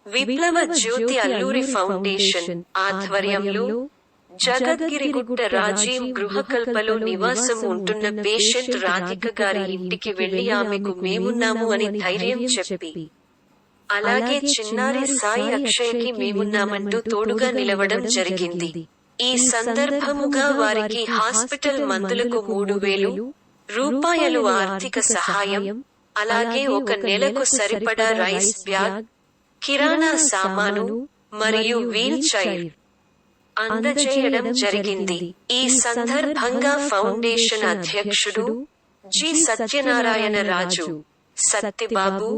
విప్లవ జ్యోతి అల్లూరి ఫౌండేషన్ ఆధ్వర్యంలో జగద్గిరిగుట్ట రాజీవ్ గృహకల్పలో నివాసం ఉంటున్న పేషెంట్ రాధిక గారి ఇంటికి వెళ్లి ఆమెకు మేమున్నాము అని ధైర్యం చెప్పి, అలాగే చిన్నారి సాయి అక్షయ్కి మేమున్నామంటూ తోడుగా నిలవడం జరిగింది. ఈ సందర్భముగా వారికి హాస్పిటల్ మందులకు 3,000 రూపాయలు ఆర్థిక సహాయం, అలాగే ఒక నెలకు సరిపడా రైస్ బ్యాగ్, కిరాణా సామాను మరియు వీల్ చైర్ అందజేయడం జరిగింది. ఈ సందర్భంగా ఫౌండేషన్ అధ్యక్షుడు జి సత్యనారాయణ రాజు సత్యబాబు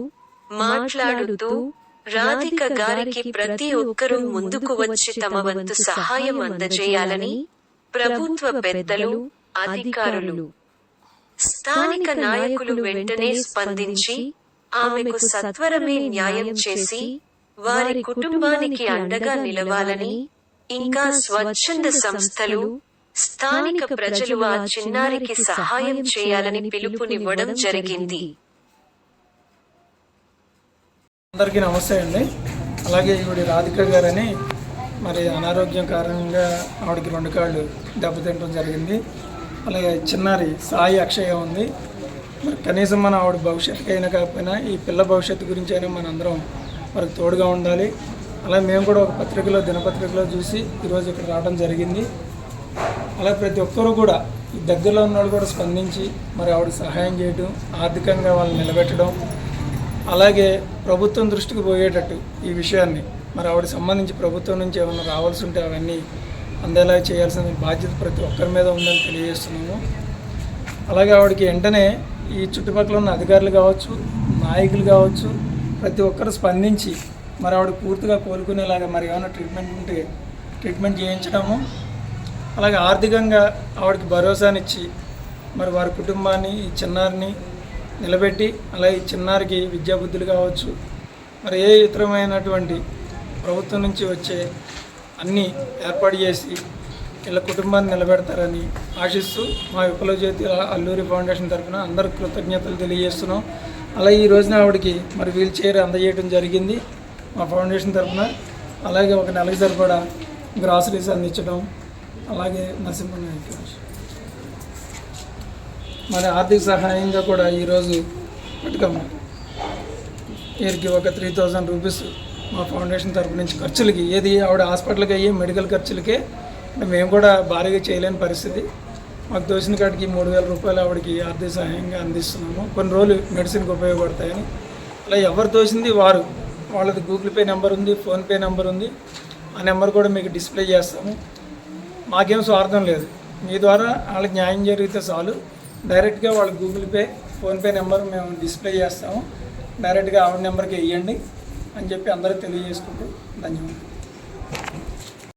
మాట్లాడుతూ, రాధిక గారికి ప్రతి ఒక్కరూ ముందుకు వచ్చి తమ వంతు సహాయం అందజేయాలని ప్రభుత్వ పెద్దలు, అధికారులు, స్థానిక నాయకులు వెంటనే స్పందించి ఆమెకు సత్వరమే న్యాయం చేసి వారి కుటుంబానికి అండగా నిలవాలని, ఇంకా స్వచ్ఛంద సంస్థలు, స్థానిక ప్రజలు ఆ చిన్నారికి సహాయం చేయాలని పిలుపునివ్వడం జరిగింది. అందరికీ నమస్తే అండి. అలాగే ఈవిడ రాధిక గారని మరి అనారోగ్యం కారణంగా ఆవిడకి 2 కాళ్ళు దెబ్బతింటడం జరిగింది. అలాగే చిన్నారి సాయి అక్షయ ఉంది. మరి కనీసం మన ఆవిడ భవిష్యత్తుకి అయినా కాకపోయినా ఈ పిల్ల భవిష్యత్తు గురించి అయినా మనందరం మనకు తోడుగా ఉండాలి. అలాగే మేము కూడా ఒక దినపత్రికలో చూసి ఈరోజు ఇక్కడ రావడం జరిగింది. అలాగే ప్రతి ఒక్కరూ కూడా ఈ దగ్గరలో ఉన్న వాళ్ళు కూడా స్పందించి మరి ఆవిడకి సహాయం చేయడం, ఆర్థికంగా వాళ్ళని నిలబెట్టడం, అలాగే ప్రభుత్వం దృష్టికి పోయేటట్టు ఈ విషయాన్ని మరి ఆవిడకి సంబంధించి ప్రభుత్వం నుంచి ఏమైనా రావాల్సి ఉంటే అవన్నీ అందేలా చేయాల్సిన బాధ్యత ప్రతి ఒక్కరి మీద ఉందని తెలియజేస్తున్నాము. అలాగే ఆవిడకి వెంటనే ఈ చుట్టుపక్కల ఉన్న అధికారులు కావచ్చు, నాయకులు కావచ్చు, ప్రతి ఒక్కరు స్పందించి మరి ఆవిడ పూర్తిగా కోలుకునేలాగా మరి ఏమైనా ట్రీట్మెంట్ ఉంటే ట్రీట్మెంట్ చేయించడము, అలాగే ఆర్థికంగా ఆవిడకి భరోసానిచ్చి మరి వారి కుటుంబాన్ని, ఈ చిన్నారిని నిలబెట్టి, అలాగే చిన్నారికి విద్యాబుద్ధులు కావచ్చు, మరి ఏ ఇతరమైనటువంటి ప్రభుత్వం నుంచి వచ్చే అన్నీ ఏర్పాటు చేసి వీళ్ళ కుటుంబాన్ని నిలబెడతారని ఆశిస్తూ మా విప్లవ జ్యోతి అల్లూరి ఫౌండేషన్ తరఫున అందరికి కృతజ్ఞతలు తెలియజేస్తున్నాం. అలాగే ఈ రోజున ఆవిడకి మరి వీల్ చైర్ అందజేయడం జరిగింది మా ఫౌండేషన్ తరఫున. అలాగే ఒక నెలకి సరిపడా గ్రాసరీస్ అందించడం, అలాగే నరసింహనాయక్ మరి ఆర్థిక సహాయంగా కూడా ఈరోజు పట్టుకమ్మ వీరికి ఒక 3,000 రూపీస్ మా ఫౌండేషన్ తరఫు నుంచి ఖర్చులకి, ఏది ఆవిడ హాస్పిటల్కి అయ్యి మెడికల్ ఖర్చులకే మేము కూడా భారీగా చేయలేని పరిస్థితి. మాకు తోచిన కాడికి 3,000 రూపాయలు ఆవిడకి ఆర్థిక సహాయంగా అందిస్తున్నాము. కొన్ని రోజులు మెడిసిన్కి ఉపయోగపడతాయని. అలా ఎవరు తోచింది వారు, వాళ్ళది గూగుల్ పే నెంబర్ ఉంది, ఫోన్పే నెంబర్ ఉంది. ఆ నెంబర్ కూడా మీకు డిస్ప్లే చేస్తాము. మాకేం స్వార్థం లేదు. మీ ద్వారా వాళ్ళకి న్యాయం జరిగితే చాలు. డైరెక్ట్గా వాళ్ళ గూగుల్ పే, ఫోన్పే నెంబర్ మేము డిస్ప్లే చేస్తాము. డైరెక్ట్గా ఆవిడ నెంబర్కి వేయండి అని చెప్పి అందరూ తెలియజేసుకుంటూ ధన్యవాదాలు.